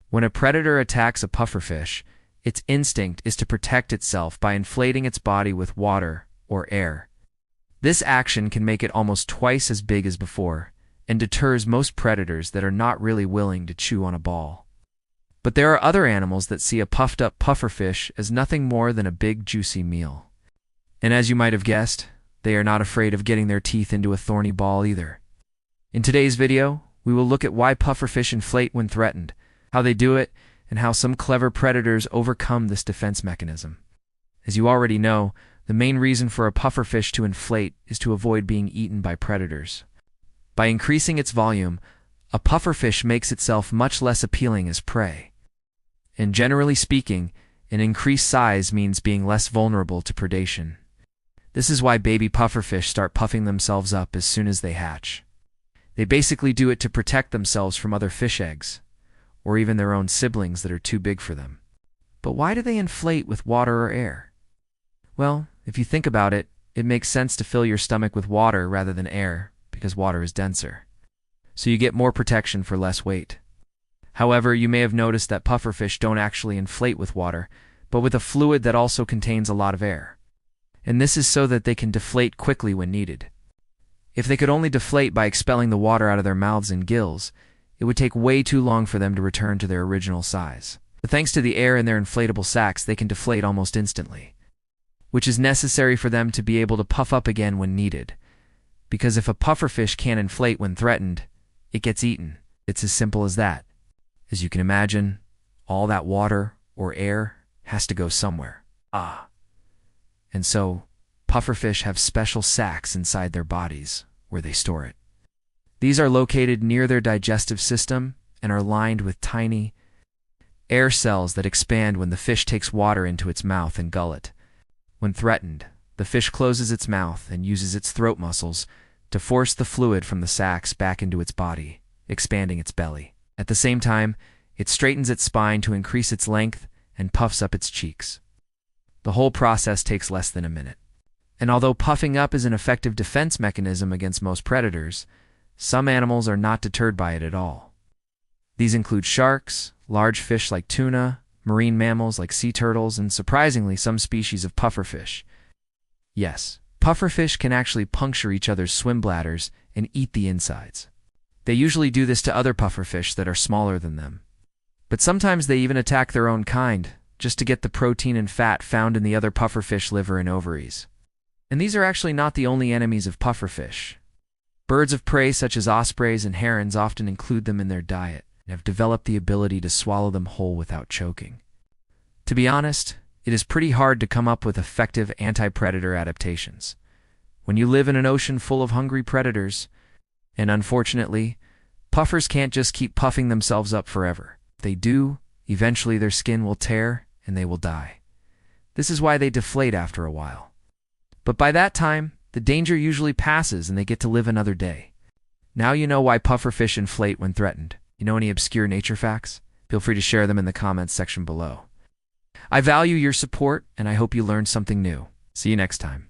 When a predator attacks a pufferfish, its instinct is to protect itself by inflating its body with water or air. This action can make it almost twice as big as before, and deters most predators that are not really willing to chew on a ball. But there are other animals that see a puffed-up pufferfish as nothing more than a big, juicy meal. And as you might have guessed, they are not afraid of getting their teeth into a thorny ball either. In today's video, we will look at why pufferfish inflate when threatened, how they do it, and how some clever predators overcome this defense mechanism. As you already know, the main reason for a pufferfish to inflate is to avoid being eaten by predators. By increasing its volume, a pufferfish makes itself much less appealing as prey. And generally speaking, an increased size means being less vulnerable to predation. This is why baby pufferfish start puffing themselves up as soon as they hatch. They basically do it to protect themselves from other fish eggs, or even their own siblings that are too big for them. But why do they inflate with water or air? Well, if you think about it, it makes sense to fill your stomach with water rather than air, because water is denser. So you get more protection for less weight. However, you may have noticed that pufferfish don't actually inflate with water, but with a fluid that also contains a lot of air. And this is so that they can deflate quickly when needed. If they could only deflate by expelling the water out of their mouths and gills, it would take way too long for them to return to their original size. But thanks to the air in their inflatable sacs, they can deflate almost instantly, which is necessary for them to be able to puff up again when needed. Because if a pufferfish can't inflate when threatened, it gets eaten. It's as simple as that. As you can imagine, all that water or air has to go somewhere. And so, pufferfish have special sacs inside their bodies where they store it. These are located near their digestive system and are lined with tiny air cells that expand when the fish takes water into its mouth and gullet. When threatened, the fish closes its mouth and uses its throat muscles to force the fluid from the sacs back into its body, expanding its belly. At the same time, it straightens its spine to increase its length and puffs up its cheeks. The whole process takes less than a minute. And although puffing up is an effective defense mechanism against most predators, some animals are not deterred by it at all. These include sharks, large fish like tuna, marine mammals like sea turtles, and surprisingly, some species of pufferfish. Yes, pufferfish can actually puncture each other's swim bladders and eat the insides. They usually do this to other pufferfish that are smaller than them. But sometimes they even attack their own kind, just to get the protein and fat found in the other pufferfish liver and ovaries. And these are actually not the only enemies of pufferfish. Birds of prey such as ospreys and herons often include them in their diet and have developed the ability to swallow them whole without choking. To be honest, it is pretty hard to come up with effective anti-predator adaptations when you live in an ocean full of hungry predators. And unfortunately, puffers can't just keep puffing themselves up forever. If they do, eventually their skin will tear and they will die. This is why they deflate after a while. But by that time, the danger usually passes and they get to live another day. Now you know why pufferfish inflate when threatened. You know any obscure nature facts? Feel free to share them in the comments section below. I value your support and I hope you learned something new. See you next time.